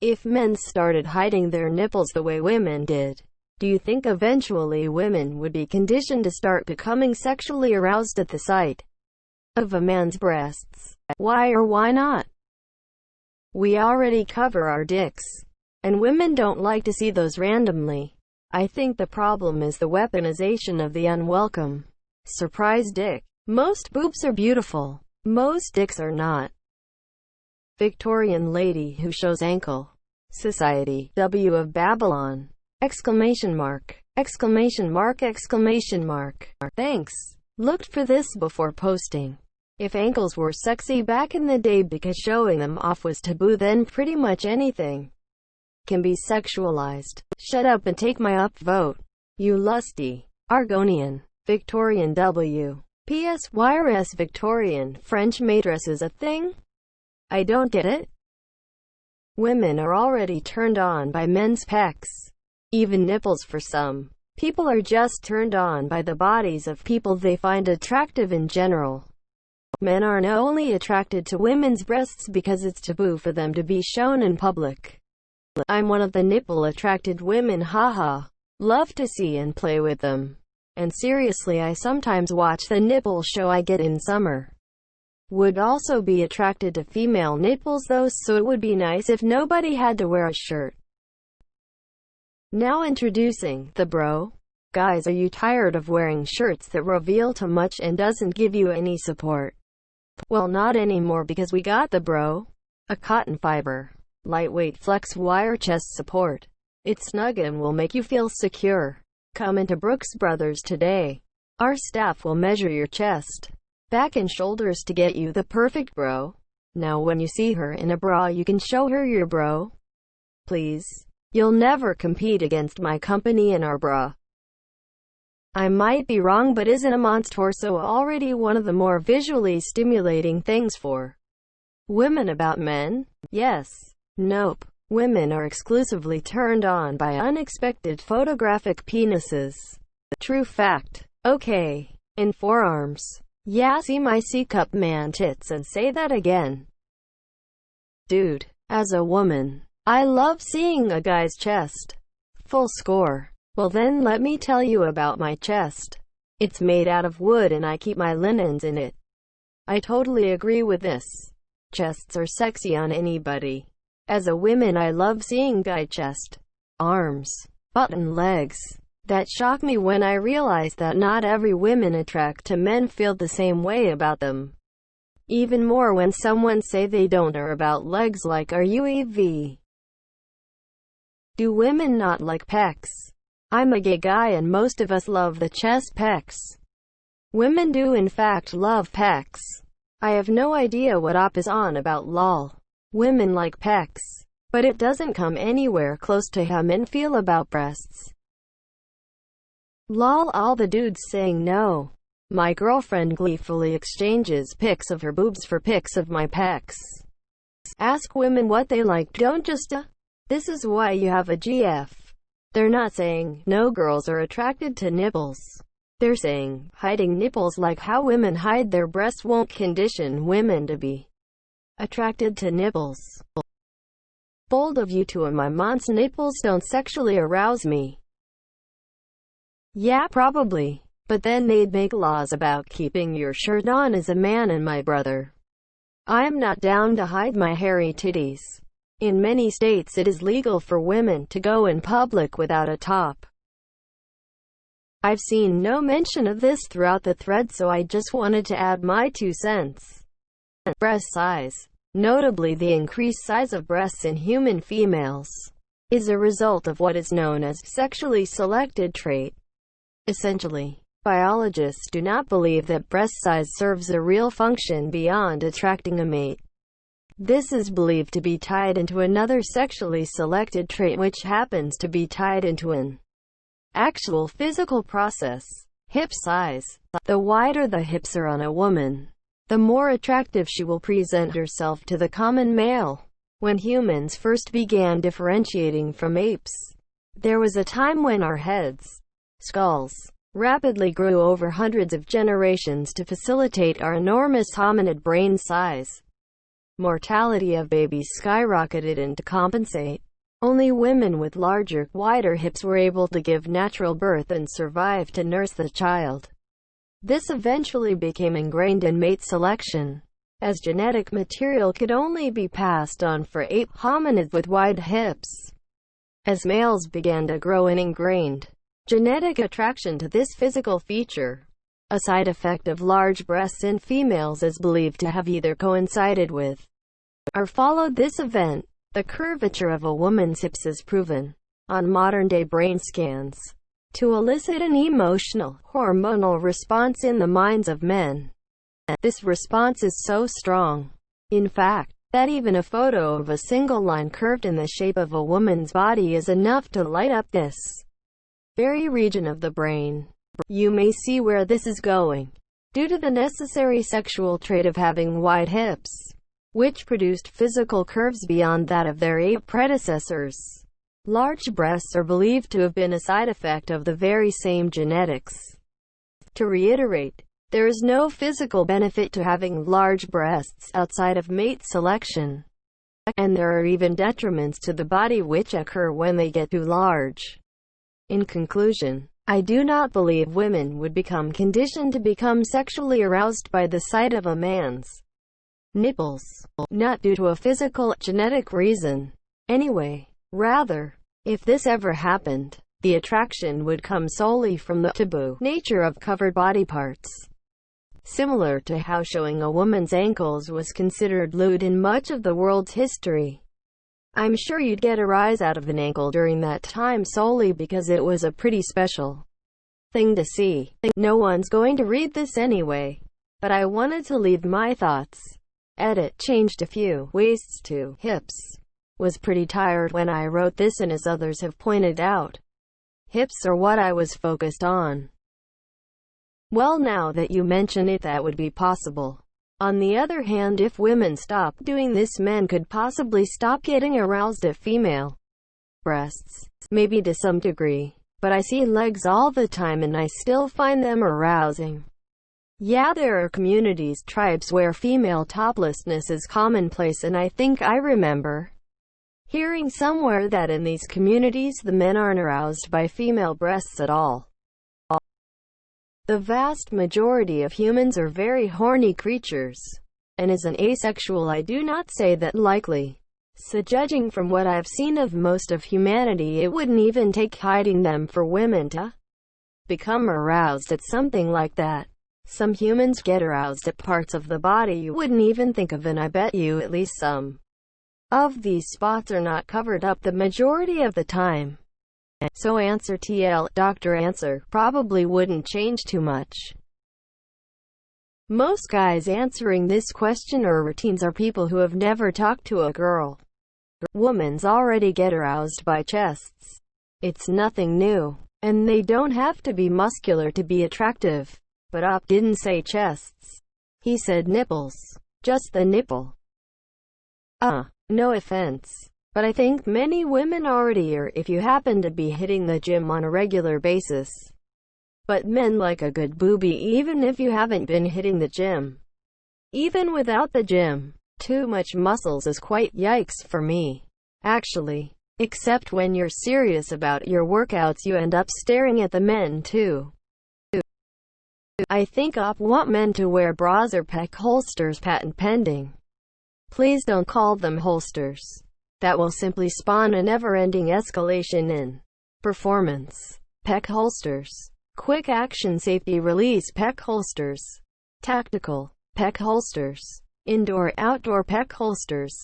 If men started hiding their nipples the way women did, do you think eventually women would be conditioned to start becoming sexually aroused at the sight of a man's breasts? Why or why not? We already cover our dicks, and women don't like to see those randomly. I think the problem is the weaponization of the unwelcome surprise dick. Most boobs are beautiful. Most dicks are not. Victorian lady who shows ankle. Society. W of Babylon. Exclamation mark. Exclamation mark. Exclamation mark. Thanks. Looked for this before posting. If ankles were sexy back in the day because showing them off was taboo, then pretty much anything can be sexualized. Shut up and take my upvote, you lusty Argonian. Victorian W. P.S. Why are Victorian French maidresses a thing? I don't get it. Women are already turned on by men's pecs. Even nipples for some people are just turned on by the bodies of people they find attractive in general. Men aren't only attracted to women's breasts because it's taboo for them to be shown in public. I'm one of the nipple-attracted women, haha. Love to see and play with them. And seriously, I sometimes watch the nipple show I get in summer. Would also be attracted to female nipples though, so it would be nice if nobody had to wear a shirt. Now introducing the bro. Guys, are you tired of wearing shirts that reveal too much and doesn't give you any support? Well, not anymore, because we got the bro. A cotton fiber, lightweight flex wire chest support. It's snug and will make you feel secure. Come into Brooks Brothers today. Our staff will measure your chest, back and shoulders to get you the perfect bro. Now when you see her in a bra, you can show her your bro. Please. You'll never compete against my company in our bra. I might be wrong, but isn't a mons torso already one of the more visually stimulating things for women about men? Yes. Nope. Women are exclusively turned on by unexpected photographic penises. True fact. Okay. In forearms. Yeah, see my C-cup man tits and say that again. Dude. As a woman, I love seeing a guy's chest. Full score. Well then let me tell you about my chest. It's made out of wood and I keep my linens in it. I totally agree with this. Chests are sexy on anybody. As a woman, I love seeing guy chest, arms, butt and legs. That shocked me when I realized that not every woman attract to men feel the same way about them. Even more when someone say they don't or about legs, like are you EV? Do women not like pecs? I'm a gay guy and most of us love the chest pecs. Women do in fact love pecs. I have no idea what op is on about, lol. Women like pecs, but it doesn't come anywhere close to how men feel about breasts. Lol, all the dudes saying no. My girlfriend gleefully exchanges pics of her boobs for pics of my pecs. Ask women what they like, don't just This is why you have a GF. They're not saying no girls are attracted to nipples. They're saying hiding nipples like how women hide their breasts won't condition women to be attracted to nipples. Bold of you to my mom's nipples don't sexually arouse me. Yeah, probably. But then they'd make laws about keeping your shirt on as a man, and my brother. I'm not down to hide my hairy titties. In many states it is legal for women to go in public without a top. I've seen no mention of this throughout the thread, so I just wanted to add my 2 cents. Breast size. Notably, the increased size of breasts in human females is a result of what is known as sexually selected trait. Essentially, biologists do not believe that breast size serves a real function beyond attracting a mate. This is believed to be tied into another sexually selected trait, which happens to be tied into an actual physical process. Hip size. The wider the hips are on a woman, the more attractive she will present herself to the common male. When humans first began differentiating from apes, there was a time when our heads, skulls, rapidly grew over hundreds of generations to facilitate our enormous hominid brain size. mortality of babies skyrocketed, and to compensate, only women with larger, wider hips were able to give natural birth and survive to nurse the child. This eventually became ingrained in mate selection, as genetic material could only be passed on for ape hominids with wide hips. As males began to grow an ingrained genetic attraction to this physical feature, a side effect of large breasts in females is believed to have either coincided with or followed this event. The curvature of a woman's hips is proven, on modern-day brain scans, to elicit an emotional, hormonal response in the minds of men. This response is so strong, in fact, that even a photo of a single line curved in the shape of a woman's body is enough to light up this very region of the brain. You may see where this is going. Due to the necessary sexual trait of having wide hips, which produced physical curves beyond that of their ape predecessors, large breasts are believed to have been a side effect of the very same genetics. To reiterate, there is no physical benefit to having large breasts outside of mate selection, and there are even detriments to the body which occur when they get too large. In conclusion, I do not believe women would become conditioned to become sexually aroused by the sight of a man's nipples, not due to a physical, genetic reason. Anyway, rather, if this ever happened, the attraction would come solely from the taboo nature of covered body parts. Similar to how showing a woman's ankles was considered lewd in much of the world's history. I'm sure you'd get a rise out of an ankle during that time solely because it was a pretty special thing to see. No one's going to read this anyway, but I wanted to leave my thoughts. Edit. Changed a few waists to hips. Was pretty tired when I wrote this, and as others have pointed out, hips are what I was focused on. Well, now that you mention it, that would be possible. On the other hand, if women stopped doing this, men could possibly stop getting aroused at female breasts. Maybe to some degree. But I see legs all the time and I still find them arousing. Yeah, there are communities, tribes where female toplessness is commonplace, and I think I remember hearing somewhere that in these communities the men aren't aroused by female breasts at all. The vast majority of humans are very horny creatures, and as an asexual I do not say that likely. So judging from what I've seen of most of humanity, it wouldn't even take hiding them for women to become aroused at something like that. Some humans get aroused at parts of the body you wouldn't even think of, and I bet you at least some of these spots are not covered up the majority of the time. So answer TL, Dr. Answer, probably wouldn't change too much. Most guys answering this question or routines are people who have never talked to a girl. Women's already get aroused by chests. It's nothing new, and they don't have to be muscular to be attractive. But Op didn't say chests. He said nipples. Just the nipple. No offense, but I think many women already are if you happen to be hitting the gym on a regular basis. But men like a good boobie even if you haven't been hitting the gym. Even without the gym, too much muscles is quite yikes for me. Actually, except when you're serious about your workouts, you end up staring at the men too. I think Op want men to wear bras or pec holsters, patent pending. Please don't call them holsters. That will simply spawn a never-ending escalation in performance. Pec holsters. Quick action safety release pec holsters. Tactical pec holsters. Indoor-outdoor pec holsters.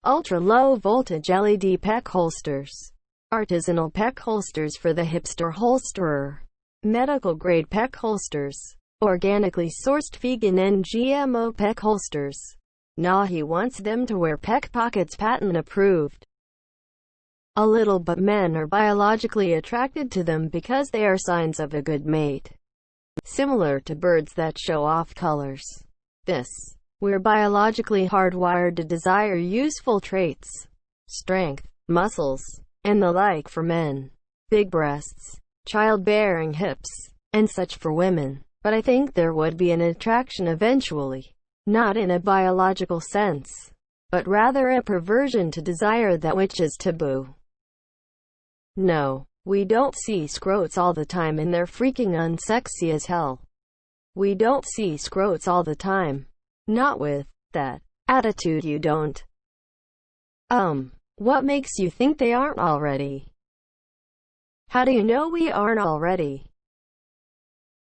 Ultra-low voltage LED pec holsters. Artisanal pec holsters for the hipster holsterer. Medical-grade pec holsters. Organically sourced vegan and GMO pec holsters. Nah, he wants them to wear pec pockets, patent approved. A little, but men are biologically attracted to them because they are signs of a good mate. Similar to birds that show off colors. We're biologically hardwired to desire useful traits, strength, muscles, and the like for men. Big breasts, childbearing hips, and such for women. But I think there would be an attraction eventually. Not in a biological sense, but rather a perversion to desire that which is taboo. No, we don't see scrotes all the time and they're freaking unsexy as hell. We don't see scrotes all the time. Not with that attitude, you don't. What makes you think they aren't already? How do you know we aren't already?